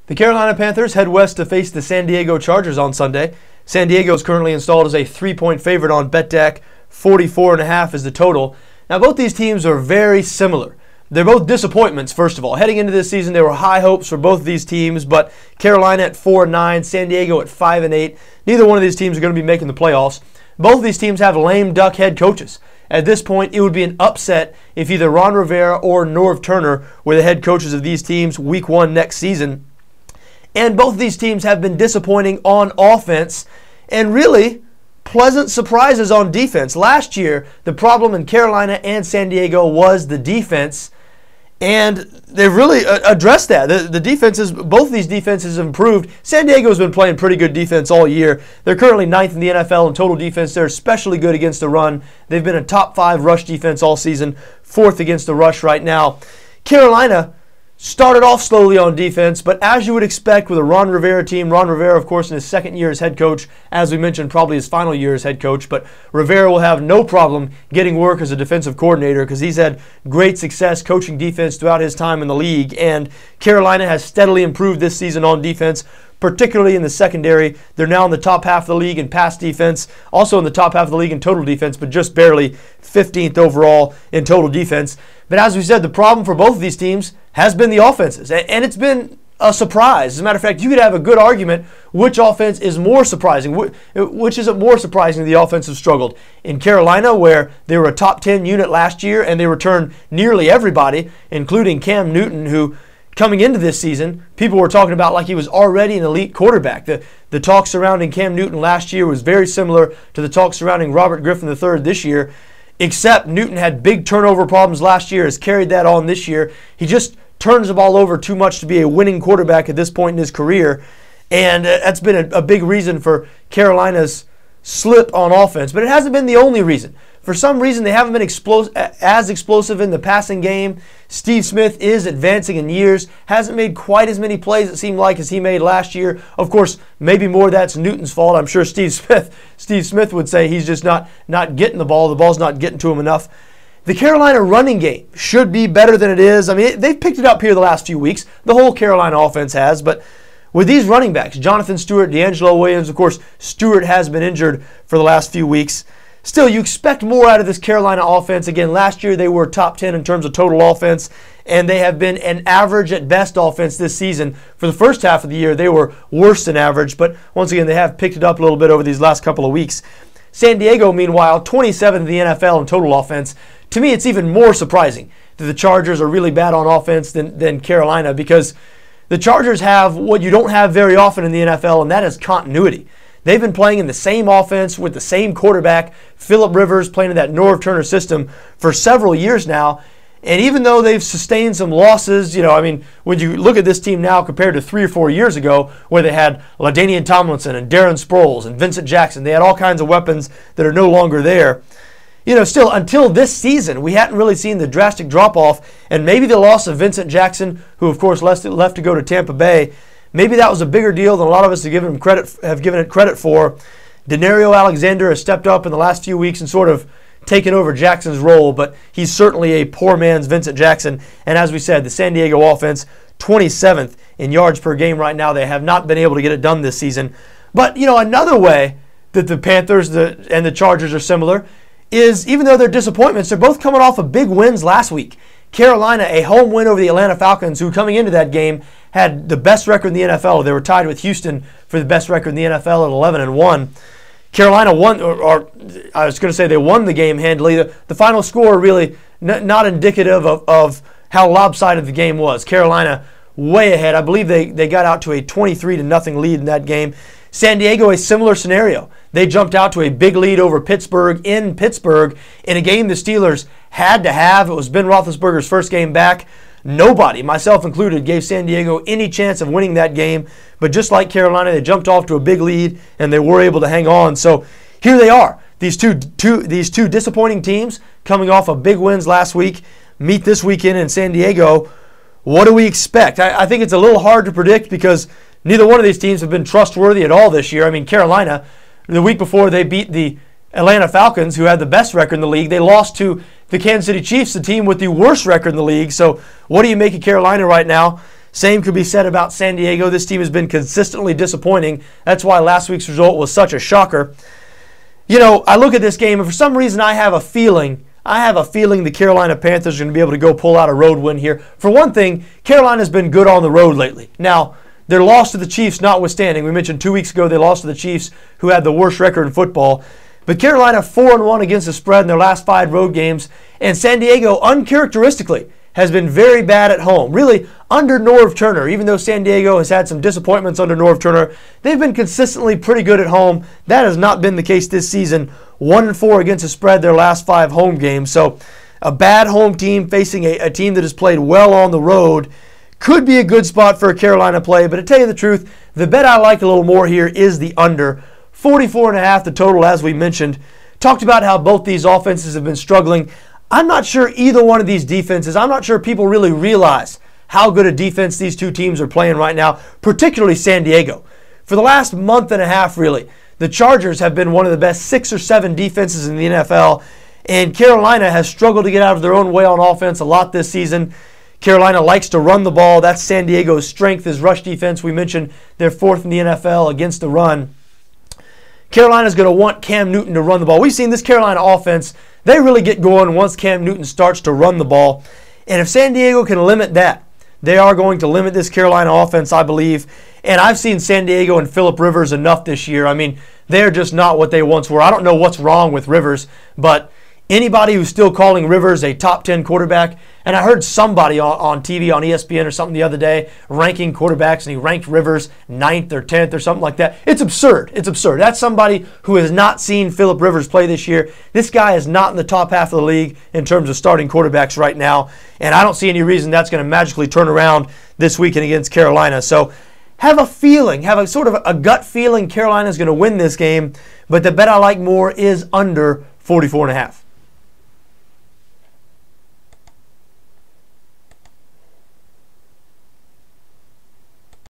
The Carolina Panthers head west to face the San Diego Chargers on Sunday. San Diego is currently installed as a 3-point favorite on BETDAQ. 44.5 is the total. Now, both these teams are very similar. They're both disappointments, first of all. Heading into this season, there were high hopes for both of these teams, but Carolina at 4-9, San Diego at 5-8. Neither one of these teams are going to be making the playoffs. Both of these teams have lame duck head coaches. At this point, it would be an upset if either Ron Rivera or Norv Turner were the head coaches of these teams week 1 next season. And both of these teams have been disappointing on offense and really pleasant surprises on defense. Last year, the problem in Carolina and San Diego was the defense, and they've really addressed that. The defenses, both of these defenses have improved. San Diego's been playing pretty good defense all year. They're currently 9th in the NFL in total defense. They're especially good against the run. They've been a top 5 rush defense all season, 4th against the rush right now. Carolina started off slowly on defense, but as you would expect with a Ron Rivera team, Ron Rivera, of course, in his second year as head coach, as we mentioned, probably his final year as head coach, but Rivera will have no problem getting work as a defensive coordinator because he's had great success coaching defense throughout his time in the league, and Carolina has steadily improved this season on defense, particularly in the secondary. They're now in the top half of the league in pass defense, also in the top half of the league in total defense, but just barely 15th overall in total defense. But as we said, the problem for both of these teams has been the offenses, and it's been a surprise. As a matter of fact, you could have a good argument which offense is more surprising. Which is it more surprising the offense has struggled? In Carolina, where they were a top 10 unit last year and they returned nearly everybody, including Cam Newton, who coming into this season, people were talking about like he was already an elite quarterback. The talk surrounding Cam Newton last year was very similar to the talk surrounding Robert Griffin III this year, except Newton had big turnover problems last year, has carried that on this year. He just turns the ball over too much to be a winning quarterback at this point in his career, and that's been a big reason for Carolina's slip on offense. But it hasn't been the only reason. For some reason, they haven't been as explosive in the passing game. Steve Smith is advancing in years, hasn't made quite as many plays, it seemed like, as he made last year. Of course, maybe more that's Newton's fault. I'm sure Steve Smith would say he's just not getting the ball. The ball's not getting to him enough. The Carolina running game should be better than it is. I mean, they've picked it up here the last few weeks. The whole Carolina offense has, but with these running backs, Jonathan Stewart, D'Angelo Williams, of course, Stewart has been injured for the last few weeks. Still, you expect more out of this Carolina offense. Again, last year they were top 10 in terms of total offense, and they have been an average at best offense this season. For the first half of the year, they were worse than average, but once again, they have picked it up a little bit over these last couple of weeks. San Diego, meanwhile, 27th in the NFL in total offense. To me, it's even more surprising that the Chargers are really bad on offense than Carolina, because the Chargers have what you don't have very often in the NFL, and that is continuity. They've been playing in the same offense with the same quarterback, Phillip Rivers, playing in that Norv Turner system for several years now. And even though they've sustained some losses, when you look at this team now compared to 3 or 4 years ago, where they had LaDainian Tomlinson and Darren Sproles and Vincent Jackson, they had all kinds of weapons that are no longer there. Still, until this season, we hadn't really seen the drastic drop-off, and maybe the loss of Vincent Jackson, who of course left to go to Tampa Bay, maybe that was a bigger deal than a lot of us have given it credit for. Denario Alexander has stepped up in the last few weeks and sort of taken over Jackson's role, but he's certainly a poor man's Vincent Jackson. And as we said, the San Diego offense, 27th in yards per game right now. They have not been able to get it done this season. But, another way that the Panthers and the Chargers are similar is, even though they're disappointments, they're both coming off of big wins last week. Carolina, a home win over the Atlanta Falcons, who coming into that game had the best record in the NFL. They were tied with Houston for the best record in the NFL at 11-1. Carolina won, or I was going to say they won the game handily. The final score really not indicative of how lopsided the game was. Carolina way ahead. I believe they got out to a 23-0 lead in that game. San Diego, a similar scenario. They jumped out to a big lead over Pittsburgh in Pittsburgh in a game the Steelers had to have. It was Ben Roethlisberger's first game back. Nobody, myself included, gave San Diego any chance of winning that game. But just like Carolina, they jumped off to a big lead, and they were able to hang on. So here they are. These two disappointing teams coming off of big wins last week meet this weekend in San Diego. What do we expect? I think it's a little hard to predict because neither one of these teams have been trustworthy at all this year. I mean, Carolina, the week before they beat the Atlanta Falcons, who had the best record in the league, they lost to the Kansas City Chiefs, the team with the worst record in the league. So what do you make of Carolina right now? Same could be said about San Diego. This team has been consistently disappointing. That's why last week's result was such a shocker. You know, I look at this game, and for some reason I have a feeling the Carolina Panthers are going to be able to go pull out a road win here. For one thing, Carolina's been good on the road lately. Now, their loss to the Chiefs notwithstanding, we mentioned 2 weeks ago they lost to the Chiefs, who had the worst record in football. But Carolina 4-1 against the spread in their last 5 road games. And San Diego, uncharacteristically, has been very bad at home. Really, under Norv Turner, even though San Diego has had some disappointments under Norv Turner, they've been consistently pretty good at home. That has not been the case this season. 1-4 against the spread their last 5 home games. So a bad home team facing a team that has played well on the road could be a good spot for a Carolina play. But to tell you the truth, the bet I like a little more here is the under. 44.5 the total, as we mentioned. Talked about how both these offenses have been struggling. I'm not sure either one of these defenses, I'm not sure people really realize how good a defense these two teams are playing right now, particularly San Diego. For the last month and a half, really, the Chargers have been one of the best 6 or 7 defenses in the NFL, and Carolina has struggled to get out of their own way on offense a lot this season. Carolina likes to run the ball. That's San Diego's strength is rush defense. We mentioned they're 4th in the NFL against the run. Carolina's going to want Cam Newton to run the ball. We've seen this Carolina offense, they really get going once Cam Newton starts to run the ball. And if San Diego can limit that, they are going to limit this Carolina offense, I believe. And I've seen San Diego and Phillip Rivers enough this year. I mean, they're just not what they once were. I don't know what's wrong with Rivers, but anybody who's still calling Rivers a top 10 quarterback, and I heard somebody on TV, on ESPN or something the other day, ranking quarterbacks, and he ranked Rivers 9th or 10th or something like that. It's absurd. It's absurd. That's somebody who has not seen Phillip Rivers play this year. This guy is not in the top half of the league in terms of starting quarterbacks right now, and I don't see any reason that's going to magically turn around this weekend against Carolina. So have a feeling, have a sort of a gut feeling Carolina's going to win this game, but the bet I like more is under 44.5.